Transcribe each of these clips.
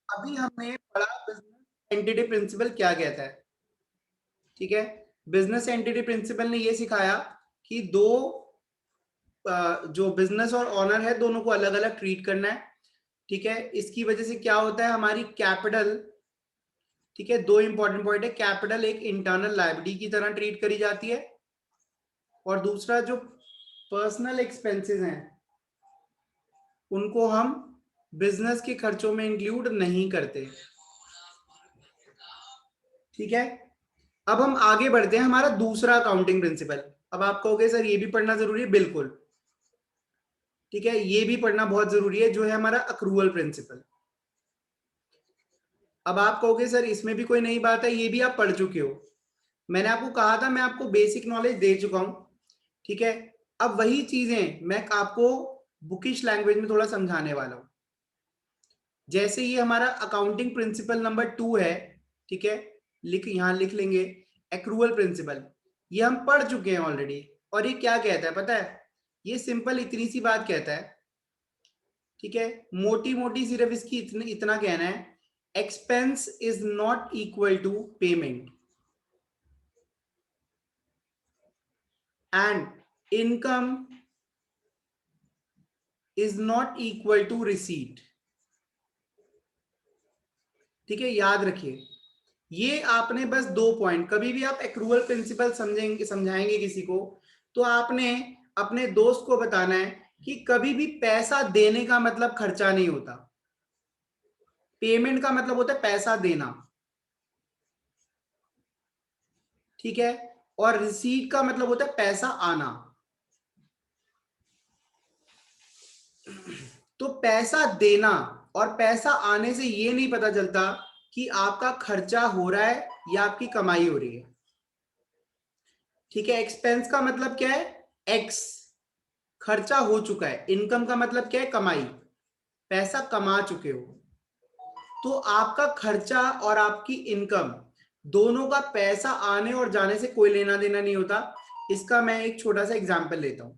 अभी हमने पढ़ा बिजनेस एंटिटी प्रिंसिपल क्या कहता है। ठीक है, बिजनेस एंटिटी प्रिंसिपल ने ये सिखाया कि दो जो बिजनेस और ऑनर है दोनों को अलग अलग ट्रीट करना है। ठीक है, इसकी वजह से क्या होता है, हमारी कैपिटल, ठीक है, दो इंपॉर्टेंट पॉइंट है, कैपिटल एक इंटरनल लायबिलिटी की तरह ट्रीट करी जाती है, और दूसरा जो पर्सनल एक्सपेंसेस हैं उनको हम बिजनेस के खर्चों में इंक्लूड नहीं करते। ठीक है, अब हम आगे बढ़ते हैं, हमारा दूसरा अकाउंटिंग प्रिंसिपल। अब आप कहोगे सर ये भी पढ़ना जरूरी है, बिल्कुल। ठीक है, ये भी पढ़ना बहुत जरूरी है, जो है हमारा अक्रूवल प्रिंसिपल। अब आप कहोगे सर इसमें भी कोई नई बात है, ये भी आप पढ़ चुके हो। मैंने आपको कहा था मैं आपको बेसिक नॉलेज दे चुका हूं। ठीक है, अब वही चीजें मैं आपको बुकिश लैंग्वेज में थोड़ा समझाने वाला हूं। जैसे ये हमारा अकाउंटिंग प्रिंसिपल नंबर 2 है। ठीक है, यहां लिख लेंगे एक्रूवल प्रिंसिपल। ये हम पढ़ चुके हैं ऑलरेडी। और ये क्या कहता है पता है, ये सिंपल इतनी सी बात कहता है। ठीक है, मोटी मोटी सिर्फ इसकी इतना कहना है, expense is not equal to payment and income is not equal to receipt. ठीक है, याद रखिए, ये आपने बस दो पॉइंट, कभी भी आप एक्रूवल प्रिंसिपल समझाएंगे किसी को, तो आपने अपने दोस्त को बताना है कि कभी भी पैसा देने का मतलब खर्चा नहीं होता। पेमेंट का मतलब होता है पैसा देना। ठीक है, और रिसीट का मतलब होता है पैसा आना। तो पैसा देना और पैसा आने से ये नहीं पता चलता कि आपका खर्चा हो रहा है या आपकी कमाई हो रही है। ठीक है, एक्सपेंस का मतलब क्या है, एक्स, खर्चा हो चुका है। इनकम का मतलब क्या है, कमाई, पैसा कमा चुके हो। तो आपका खर्चा और आपकी इनकम दोनों का पैसा आने और जाने से कोई लेना देना नहीं होता। इसका मैं एक छोटा सा एग्जांपल लेता हूं।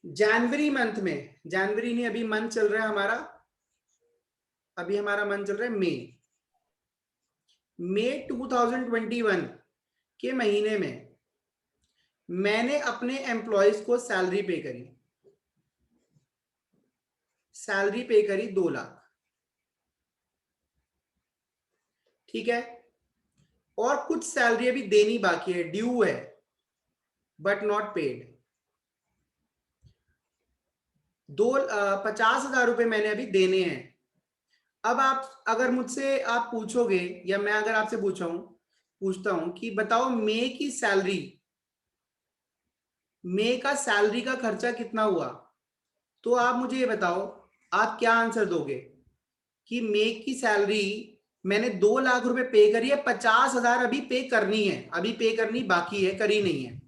जनवरी मंथ में, जनवरी नहीं, अभी मंथ चल रहा है हमारा, अभी हमारा मंथ चल रहा है मई। मई 2021 के महीने में मैंने अपने एम्प्लॉयज को सैलरी पे करी। सैलरी पे करी 2 लाख। ठीक है, और कुछ सैलरी अभी देनी बाकी है, ड्यू है, बट नॉट पेड। 50,000 रुपए मैंने अभी देने हैं। अब आप अगर मुझसे आप पूछोगे, या मैं अगर आपसे पूछता हूं कि बताओ मई की सैलरी, मई का सैलरी का खर्चा कितना हुआ, तो आप मुझे ये बताओ, आप क्या आंसर दोगे कि मई की सैलरी मैंने 2 लाख रुपए पे करी है, 50,000 अभी पे करनी है, अभी पे करनी बाकी है, करी नहीं है,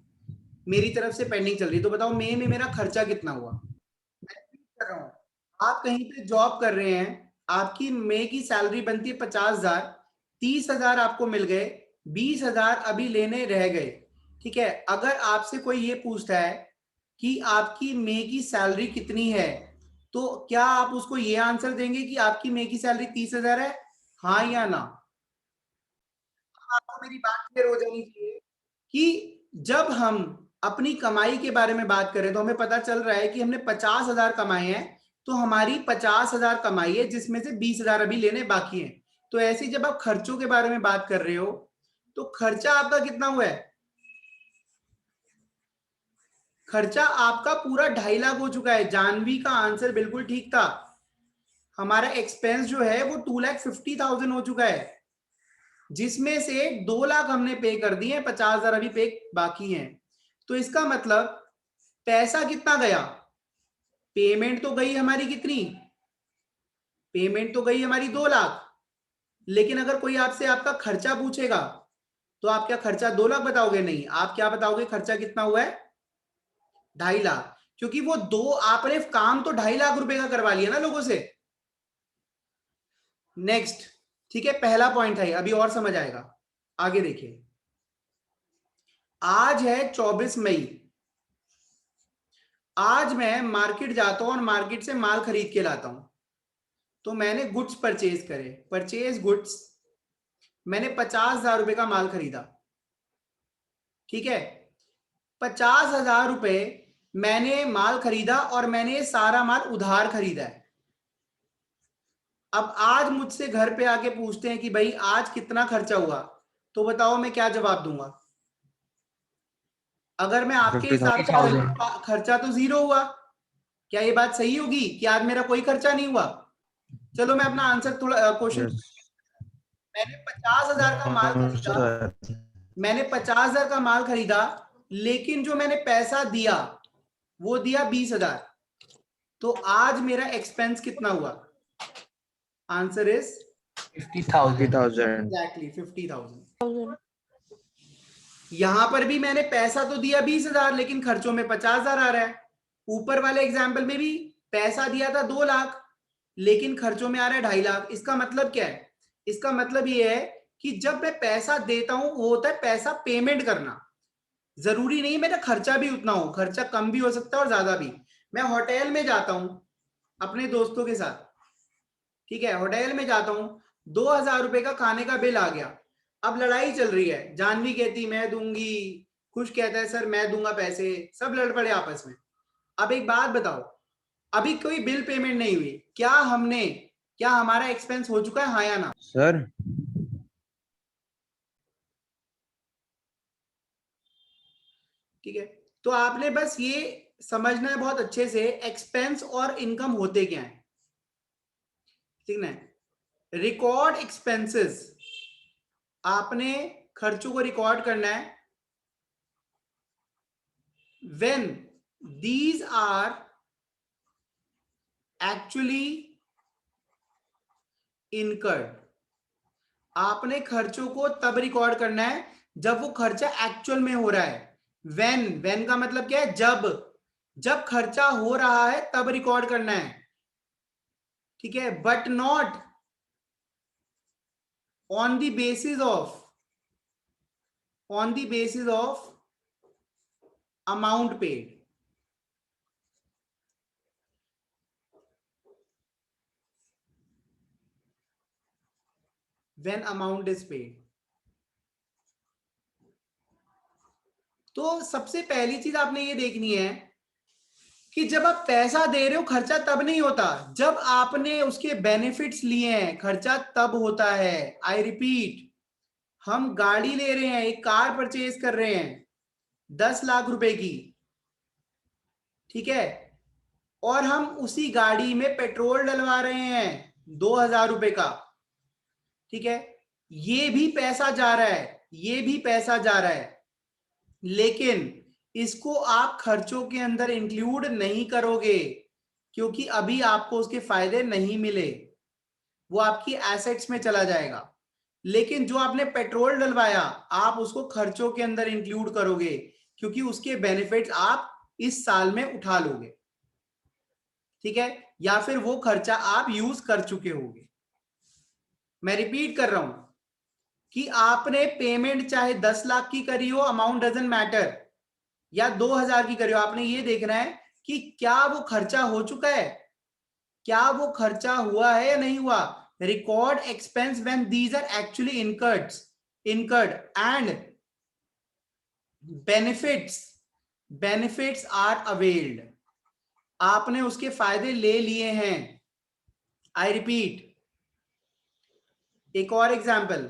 मेरी तरफ से पेंडिंग चल रही है। तो बताओ मई में मेरा खर्चा कितना हुआ। मैं कर रहा हूं, आप कहीं पे जॉब कर रहे हैं, आपकी मई की सैलरी बनती है 50,000, 30,000 आपको मिल गए, 20,000 अभी लेने रह गए। ठीक है, अगर आपसे कोई ये पूछता है कि आपकी मई की सैलरी कितनी है, तो क्या आप उसको ये आंसर देंगे कि आपकी मई की सैलरी 30,000 है, हाँ या ना। आपको मेरी बात क्लियर हो जानी चाहिए कि जब हम अपनी कमाई के बारे में बात करें तो हमें पता चल रहा है कि हमने 50,000 कमाए हैं, तो हमारी 50,000 कमाई है जिसमें से 20,000 अभी लेने बाकी हैं। तो ऐसे जब आप खर्चों के बारे में बात कर रहे हो, तो खर्चा आपका कितना हुआ है, खर्चा आपका पूरा 2.5 लाख हो चुका है। जानवी का आंसर बिल्कुल ठीक था, हमारा एक्सपेंस जो है वो 2,50,000 हो चुका है, जिसमें से 2 लाख हमने पे कर दिए, 50,000 अभी पे बाकी हैं। तो इसका मतलब पैसा कितना गया, पेमेंट तो गई हमारी कितनी, पेमेंट तो गई हमारी 2 लाख। लेकिन अगर कोई आपसे आपका खर्चा पूछेगा, तो आप क्या खर्चा 2 लाख बताओगे, नहीं, आप क्या बताओगे, खर्चा कितना हुआ है, 2.5 लाख। क्योंकि वो दो, आपने काम तो 2.5 लाख रुपए का करवा लिया ना लोगों से। नेक्स्ट, ठीक है, पहला पॉइंट था, अभी और समझ आएगा, आगे देखिए। आज है 24 मई, आज मैं मार्केट जाता हूं और मार्केट से माल खरीद के लाता हूं। तो मैंने गुड्स परचेज करे, परचेज गुड्स, मैंने 50,000 रुपए का माल खरीदा, ठीक है। 50,000 रुपए मैंने माल खरीदा और मैंने सारा माल उधार खरीदा है। अब आज मुझसे घर पे आके पूछते हैं कि भाई आज कितना खर्चा हुआ, तो बताओ मैं क्या जवाब दूंगा? अगर मैं आपके हिसाब से खर्चा तो 0 हुआ, क्या ये बात सही होगी कि आज मेरा कोई खर्चा नहीं हुआ? चलो मैं अपना आंसर थोड़ा क्वेश्चन, मैंने 50,000 का माल खरीदा, मैंने 50,000 का माल खरीदा, लेकिन जो मैंने पैसा दिया वो दिया 20,000, तो आज मेरा एक्सपेंस कितना हुआ? Answer is 50,000. एग्जैक्टली 50,000। यहां पर भी मैंने पैसा तो दिया 20,000, लेकिन खर्चों में 50,000 आ रहा है। ऊपर वाले एग्जाम्पल में भी पैसा दिया था 2 लाख, लेकिन खर्चों में आ रहा है 2.5 लाख। इसका मतलब क्या है? इसका मतलब ये है कि जब मैं पैसा देता हूं वो होता है पैसा पेमेंट करना, जरूरी नहीं मेरा खर्चा भी उतना हो, खर्चा कम भी हो सकता है और ज्यादा भी। मैं होटल में जाता हूं अपने दोस्तों के साथ, ठीक है, होटल में जाता हूं, 2,000 रुपए का खाने का बिल आ गया। अब लड़ाई चल रही है, जानवी कहती मैं दूंगी, खुश कहता है सर मैं दूंगा पैसे, सब लड़ पड़े आपस में। अब एक बात बताओ, अभी कोई बिल पेमेंट नहीं हुई, क्या हमारा एक्सपेंस हो चुका है, हाँ या ना? सर ठीक है, तो आपने बस ये समझना है बहुत अच्छे से एक्सपेंस और इनकम होते क्या है, ठीक ना। रिकॉर्ड एक्सपेंसेस, आपने खर्चों को रिकॉर्ड करना है when these are actually incurred। आपने खर्चों को तब रिकॉर्ड करना है जब वो खर्चा एक्चुअल में हो रहा है। when का मतलब क्या है? जब खर्चा हो रहा है तब रिकॉर्ड करना है, ठीक है, but not on the basis of amount paid. when amount is paid। तो सबसे पहली चीज आपने ये देखनी है कि जब आप पैसा दे रहे हो खर्चा तब नहीं होता, जब आपने उसके बेनिफिट्स लिए हैं खर्चा तब होता है। आई रिपीट, हम गाड़ी ले रहे हैं, एक कार परचेज कर रहे हैं 10 लाख रुपए की, ठीक है, और हम उसी गाड़ी में पेट्रोल डलवा रहे हैं 2,000 रुपए का, ठीक है, ये भी पैसा जा रहा है, ये भी पैसा जा रहा है, लेकिन इसको आप खर्चों के अंदर इंक्लूड नहीं करोगे क्योंकि अभी आपको उसके फायदे नहीं मिले, वो आपकी एसेट्स में चला जाएगा। लेकिन जो आपने पेट्रोल डलवाया आप उसको खर्चों के अंदर इंक्लूड करोगे क्योंकि उसके बेनिफिट्स आप इस साल में उठा लोगे, ठीक है, या फिर वो खर्चा आप यूज कर चुके होगे। मैं रिपीट कर रहा हूं कि आपने पेमेंट चाहे 10 लाख की करी हो, अमाउंट डजंट मैटर, या 2,000 की करी हो, आपने ये देखना है कि क्या वो खर्चा हो चुका है, क्या वो खर्चा हुआ है या नहीं हुआ। Record expense when these are actually incurred and benefits are availed. आपने उसके फायदे ले लिए हैं। आई रिपीट, एक और एग्जांपल,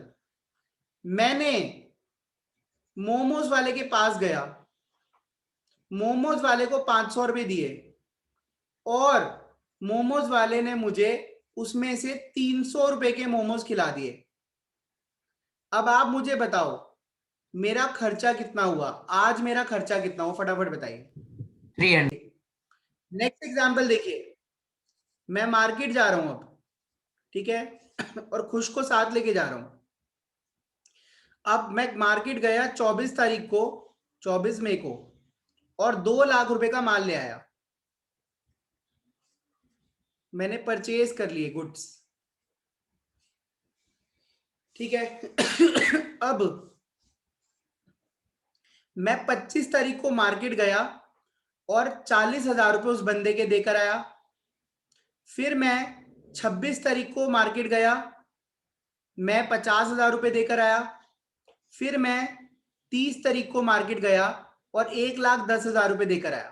मैंने मोमोज वाले के पास गया, मोमोज वाले को 500 रुपए दिए और मोमोज वाले ने मुझे उसमें से 300 रुपए के मोमोज खिला दिए। अब आप मुझे बताओ मेरा खर्चा कितना हुआ, आज मेरा खर्चा कितना हुआ, फटाफट बताइए। 300। नेक्स्ट एग्जांपल देखिए, मैं मार्केट जा रहा हूं अब, ठीक है, और खुश को साथ लेके जा रहा हूं। अब मैं मार्केट गया 24 तारीख को, 24 मई को, और 2 लाख रुपए का माल ले आया, मैंने परचेज कर लिए गुड्स, ठीक है। अब मैं 25 तारीख को मार्केट गया और 40,000 रुपए उस बंदे के देकर आया, फिर मैं 26 तारीख को मार्केट गया, मैं 50,000 रुपए देकर आया। फिर मैं 30 तारीख को मार्केट गया और 1,10,000 रुपए देकर आया।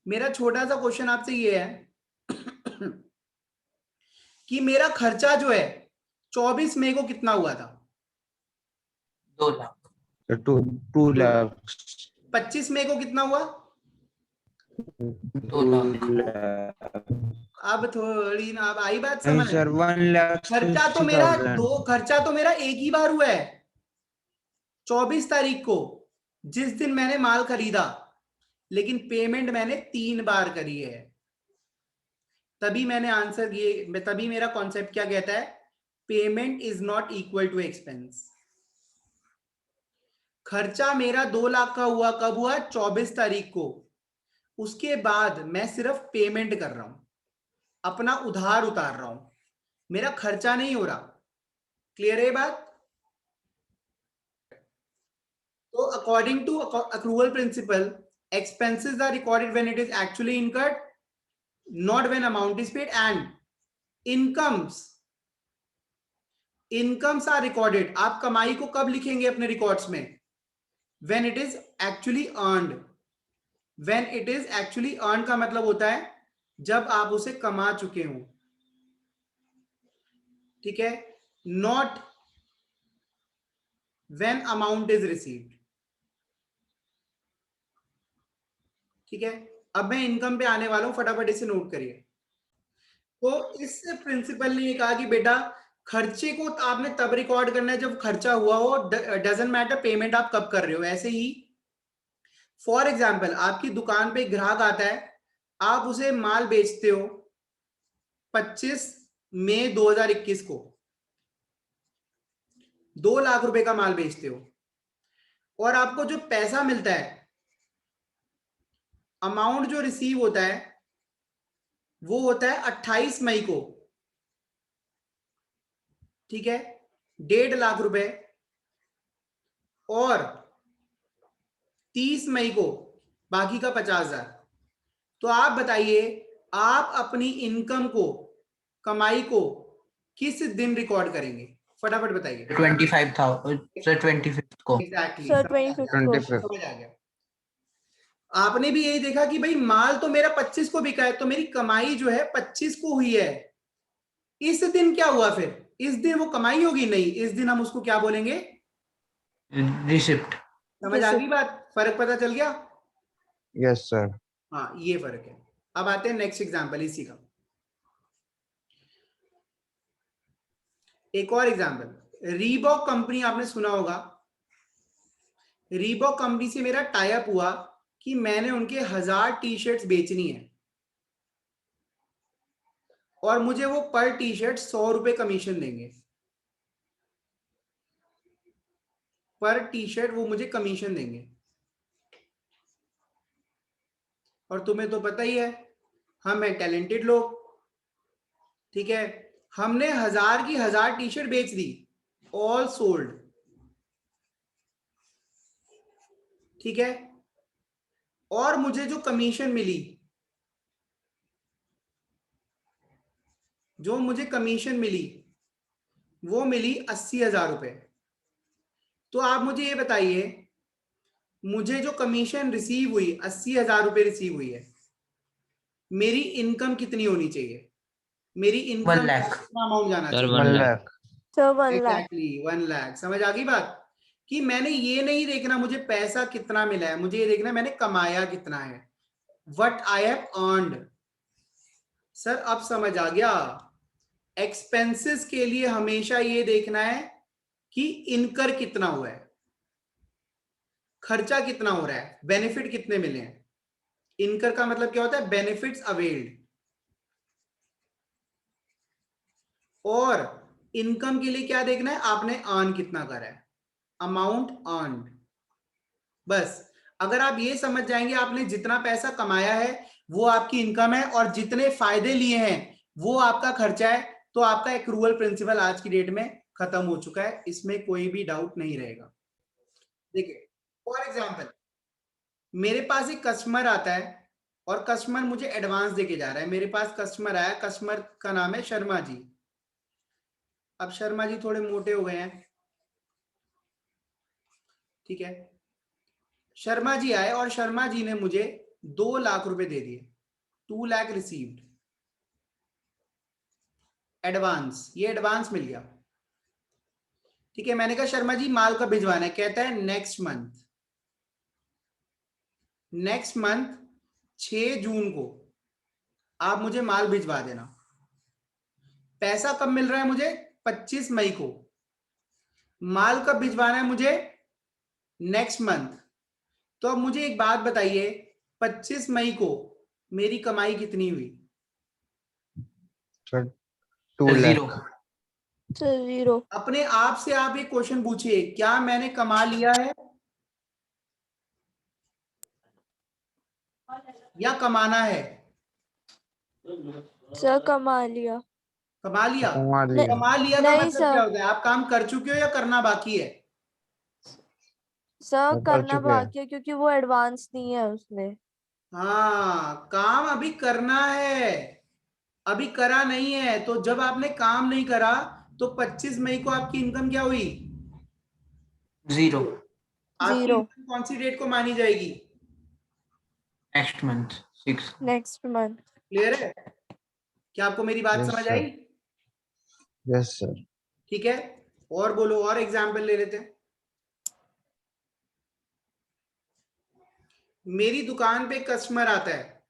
मेरा छोटा सा क्वेश्चन आपसे ये है कि मेरा खर्चा जो है 24 मई को कितना हुआ था? 2 लाख। 2 lakhs. 25 मई को कितना हुआ? 2 लाख। अब थोड़ी ना, अब आई बात नहीं समझ? सर, 1,60,000. खर्चा तो मेरा एक ही बार हुआ है, 24 तारीख को, जिस दिन मैंने माल खरीदा, लेकिन पेमेंट मैंने 3 बार करी है। तभी मैंने आंसर ये, तभी मेरा कॉन्सेप्ट क्या कहता है, payment is not equal to expense. खर्चा मेरा 2 लाख का हुआ, कब हुआ? 24 तारीख को। उसके बाद मैं सिर्फ पेमेंट कर रहा हूं, अपना उधार उतार रहा हूं, मेरा खर्चा नहीं हो रहा। क्लियर है बात? तो according to accrual principle, expenses are recorded when it is actually incurred, not when amount is paid, and incomes are recorded. आप कमाई को कब लिखेंगे अपने रिकॉर्ड्स में? when it is actually earned. when it is actually earned का मतलब होता है जब आप उसे कमा चुके हो, ठीक है? not when amount is received. ठीक है, अब मैं इनकम पे आने वाला हूं, फटाफट इसे नोट करिए। तो इस प्रिंसिपल ने ये कहा कि बेटा खर्चे को आपने तब रिकॉर्ड करना है जब खर्चा हुआ हो, डजंट मैटर पेमेंट आप कब कर रहे हो। ऐसे ही फॉर एग्जांपल, आपकी दुकान पे ग्राहक आता है, आप उसे माल बेचते हो 25 मई 2021 को, 2 लाख रुपए का माल बेचते हो, और आपको जो पैसा मिलता है, अमाउंट जो रिसीव होता है, वो होता है 28 मई को, ठीक है, 1.5 लाख रुपए, और 30 मई को बाकी का 50,000। तो आप बताइए, आप अपनी इनकम को, कमाई को किस दिन रिकॉर्ड करेंगे? फटाफट बताइए। 25,000 सर, 25 को। एग्जैक्टली, सर 25 समझ आ गया। आपने भी यही देखा कि भाई माल तो मेरा 25 को बिका है, तो मेरी कमाई जो है 25 को हुई है। इस दिन क्या हुआ फिर? इस दिन वो कमाई होगी? नहीं, इस दिन हम उसको क्या बोलेंगे? रिसिप्ट। समझ आ गई बात? फर्क पता चल गया? Yes sir. हाँ, ये फर्क है। अब आते हैं नेक्स्ट एग्जांपल इसी का। एक और एग्जांपल, रीबॉक कंपनी, आपने सुना होगा। रीबॉक कंपनी से मेरा टाई अप हुआ कि मैंने उनके 1000 टी शर्ट्स बेचनी है, और मुझे वो पर टी शर्ट 100 रुपए कमीशन देंगे। पर टी शर्ट वो मुझे कमीशन देंगे। और तुम्हें तो पता ही है, हम हैं टैलेंटेड लोग, ठीक है? हमने 1000 की 1000 टी शर्ट बेच दी, ऑल सोल्ड, ठीक है? और मुझे जो कमीशन मिली, वो मिली 80,000 रुपए। तो आप मुझे ये बताइए, मुझे जो कमीशन रिसीव हुई, 80,000 रुपए रिसीव हुई है, मेरी इनकम कितनी होनी चाहिए? मेरी इनकम 1 लाख। कितना अमाउंट जाना चाहिए? 1 lakh. Sir 1 lakh. Exactly 1 lakh. समझ आ गई बात? कि मैंने ये नहीं देखना मुझे पैसा कितना मिला है, मुझे ये देखना मैंने कमाया कितना है, what I have earned. Sir अब समझ आ गया। एक्सपेंसेस के लिए हमेशा ये देखना है कि इनकर कितना हुआ है, खर्चा कितना हो रहा है, बेनिफिट कितने मिले हैं। इनकर का मतलब क्या होता है? Benefits availed. और इनकम के लिए क्या देखना है? आपने अर्न कितना करा है, अमाउंट अर्न्ड। बस अगर आप ये समझ जाएंगे, आपने जितना पैसा कमाया है वो आपकी इनकम है, और जितने फायदे लिए हैं वो आपका खर्चा है, तो आपका एक्रूवल प्रिंसिपल आज की डेट में खत्म हो चुका है, इसमें कोई भी डाउट नहीं रहेगा। देखिए फॉर एग्जाम्पल, मेरे पास एक कस्टमर आता है, और कस्टमर मुझे एडवांस देके जा रहा है। मेरे पास कस्टमर आया, कस्टमर का नाम है शर्मा जी। अब शर्मा जी थोड़े मोटे हो गए हैं, ठीक है। शर्मा जी आए और शर्मा जी ने मुझे 2 लाख रुपए दे दिए, 2 लाख रिसीव्ड एडवांस, ये एडवांस मिल गया, ठीक है। मैंने कहा शर्मा जी माल कब भिजवाना है? कहता है नेक्स्ट मंथ। नेक्स्ट मंथ 6 जून को आप मुझे माल भिजवा देना। पैसा कब मिल रहा है मुझे? 25 मई को। माल कब भिजवाना है मुझे? Next month. तो अब मुझे एक बात बताइए, 25 मई को मेरी कमाई कितनी हुई? Sir, 2 0. lakh. Sir, 0. अपने आप से आप एक क्वेश्चन पूछिए, क्या मैंने कमा लिया है या कमाना है? Sir, कमा लिया। कमा लिया। कमा नहीं, लिया। कमा लिया का नहीं मतलब क्या सर, होता है? आप काम कर चुके हो या करना बाकी है? सर कर करना चुके हैं। बाकी है क्योंकि वो एडवांस नहीं है उसमें। हाँ, काम अभी करना है, अभी करा नहीं है। तो जब आपने काम नहीं करा तो 25 मई को आपकी इनकम क्या हुई? 0. आपकी 0 इनकम कौन सी डेट को मानी जाएगी? Next month. 6. Next month. Clear है? क्या आपको मेरी बात Yes, समझ sir. आई? Yes, sir. ठीक है, और बोलो, और एग्जाम्पल ले लेते हैं। मेरी दुकान पे कस्टमर आता है,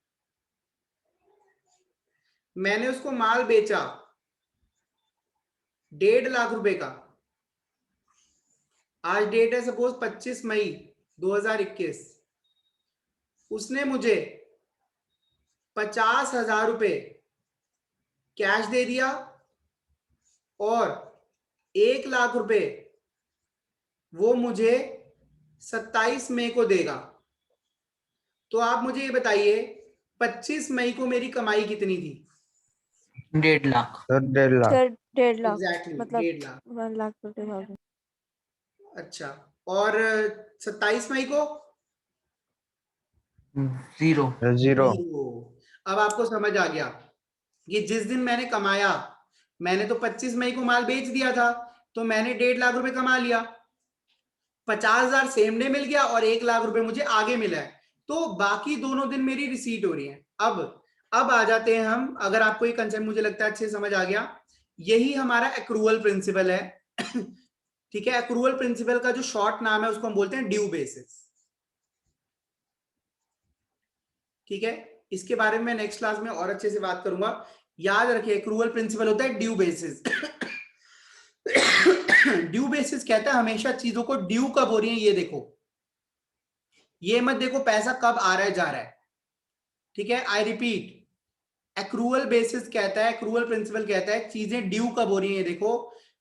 मैंने उसको माल बेचा 1.5 लाख रुपए का। आज डेट है सपोज 25 मई 2021। उसने मुझे 50,000 रुपए कैश दे दिया और 1 लाख रुपए वो मुझे 27 मई को देगा। तो आप मुझे ये बताइए 25 मई को मेरी कमाई कितनी थी? 1.5 lakh. Sir, 1.5 lakh. Sir 1.5 lakh, exactly मतलब 1.5 लाख। 1 लाख 50,000। अच्छा, और 27 मई को? 0. 0. 0। अब आपको समझ आ गया कि जिस दिन मैंने कमाया, मैंने तो 25 मई को माल बेच दिया था, तो मैंने 1.5 लाख रुपए कमा लिया। 50,000 सेम डे मिल गया और 1 लाख रुपए मुझे आगे मिला है। तो बाकी दोनों दिन मेरी रिसीट हो रही है। अब आ जाते हैं हम, अगर आपको ये कंसेप्ट मुझे लगता है अच्छे समझ आ गया, यही हमारा एक्रूअल प्रिंसिपल है। ठीक है, एक्रूअल प्रिंसिपल का जो शॉर्ट नाम है उसको हम बोलते हैं ड्यू बेसिस। ठीक है, इसके बारे में नेक्स्ट क्लास में और अच्छे से बात करूंगा। याद रखिए, एक्रूअल प्रिंसिपल होता है ड्यू बेसिस। ड्यू बेसिस कहता है हमेशा चीजों को ड्यू कब हो रही है ये देखो, ये मत देखो पैसा कब आ रहा है जा रहा है। ठीक है, आई रिपीट, एक्रूअल बेसिस कहता है, एक्रूअल प्रिंसिपल कहता है चीजें ड्यू कब हो रही है ये देखो,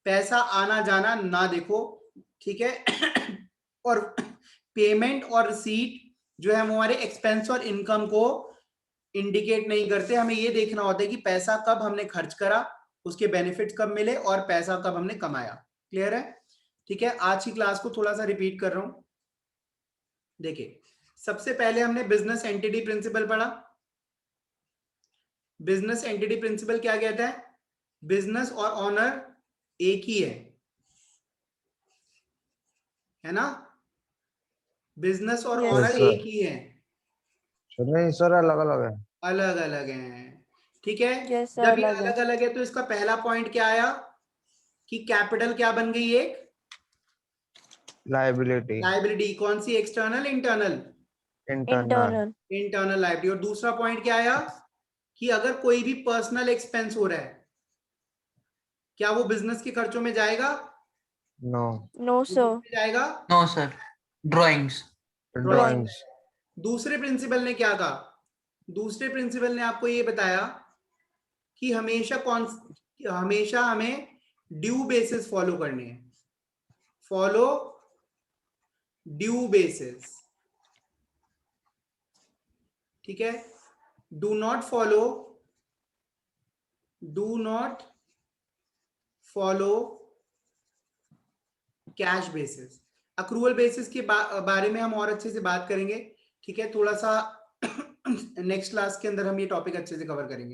पैसा आना जाना ना देखो। ठीक है। और पेमेंट और रिसीट जो है वो हमारे एक्सपेंस और इनकम को इंडिकेट नहीं करते। हमें ये देखना होता है कि पैसा कब हमने खर्च करा, उसके बेनिफिट कब मिले और पैसा कब हमने कमाया। क्लियर है? ठीक है, आज की क्लास को थोड़ा सा रिपीट कर रहा हूं। देखिए, सबसे पहले हमने बिजनेस एंटिटी प्रिंसिपल पढ़ा। बिजनेस एंटिटी प्रिंसिपल क्या कहता है? बिजनेस और ऑनर एक ही है ना? बिजनेस और Yes, ऑनर sir. एक ही है, Sir, नहीं सर, अलग अलग है। अलग अलग हैं। ठीक है, yes sir, जब ये अलग है। अलग अलग है तो इसका पहला पॉइंट क्या आया कि कैपिटल क्या बन गई? एक लाइबिलिटी। लाइबिलिटी। कौन सी? External internal? Internal. Internal. Internal liability. और दूसरा पॉइंट क्या आया कि अगर कोई भी पर्सनल एक्सपेंस हो रहा है, क्या वो बिजनेस के खर्चों में जाएगा? नो। नो वो सर। किसमें जाएगा? No, sir. Drawings. Drawing. Drawings. दूसरे प्रिंसिपल ने क्या कहा? दूसरे प्रिंसिपल ने आपको ये बताया कि हमेशा हमें ड्यू बेसिस फॉलो करनी है। Follow due basis. ठीक है, do not follow cash basis. Accrual basis के बारे में हम और अच्छे से बात करेंगे। ठीक है, थोड़ा सा नेक्स्ट क्लास के अंदर हम ये टॉपिक अच्छे से कवर करेंगे।